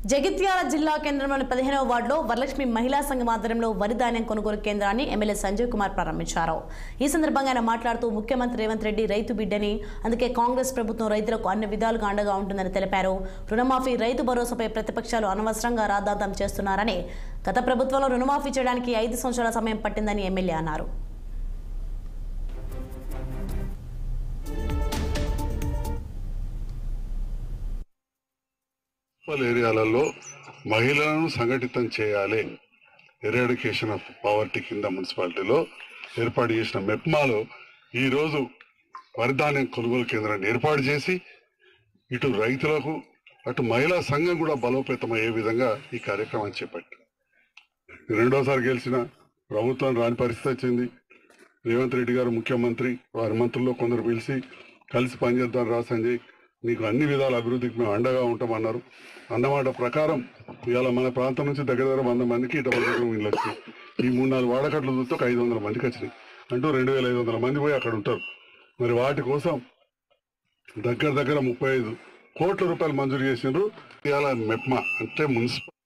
జగిత్యాల జిల్లా కేంద్రంలోని 15వ వార్డులో వరలక్ష్మి మహిళా సంఘం ఆధ్వర్యంలో వరి ధాన్యం కొనుగోలు కేంద్రాన్ని ఎమ్మెల్యే సంజయ్ కుమార్ ప్రారంభించారు. ఈ సందర్భంగా ఆయన మాట్లాడుతూ ముఖ్యమంత్రి రేవంత్ రెడ్డి రైతు బిడ్డని, అందుకే కాంగ్రెస్ ప్రభుత్వం రైతులకు అన్ని విధాలుగా అండగా ఉంటుందని తెలిపారు. రుణమాఫీ, రైతు భరోసాపై ప్రతిపక్షాలు అనవసరంగా రాద్ధాంతం చేస్తున్నారని, గత ప్రభుత్వంలో రుణమాఫీ చేయడానికి 5 సంవత్సరాల సమయం పట్టిందని ఎమ్మెల్యే అన్నారు. ఏరియాలలో మహిళలను సంఘటితం చేయాలి. ఎరాడికేషన్ ఆఫ్ పావర్టీ కింద మున్సిపాలిటీలో ఏర్పాటు చేసిన మెప్మాలో ఈరోజు వరిధాన్యం కొనుగోలు కేంద్రాన్ని ఏర్పాటు చేసి ఇటు రైతులకు అటు మహిళా సంఘం కూడా బలోపేతం అయ్యే విధంగా ఈ కార్యక్రమాన్ని చేపట్టారు. రెండోసారి గెలిచిన ప్రభుత్వం రాని పరిస్థితి వచ్చింది. రేవంత్ రెడ్డి గారు ముఖ్యమంత్రి, వారి మంత్రుల్లో కొందరు పిలిచి కలిసి పనిచేద్దాం రా సంజయ్, నీకు అన్ని విధాల అభివృద్ధికి మేము అండగా ఉంటామన్నారు. అన్నమాట ప్రకారం ఇవాళ మన ప్రాంతం నుంచి దగ్గర 100 మందికి డబుల్ బెడ్రూమ్ ఇల్లు వచ్చినాయి. ఈ 3-4 వాడకట్లు చూస్తే ఒక 500 మందికి వచ్చినాయి. అంటూ 2500 మంది పోయి అక్కడ ఉంటారు. మరి వాటి కోసం దగ్గర 35 కోట్ల రూపాయలు మంజూరు చేసినారు. ఇవాళ మెప్మా అంటే మున్సిపల్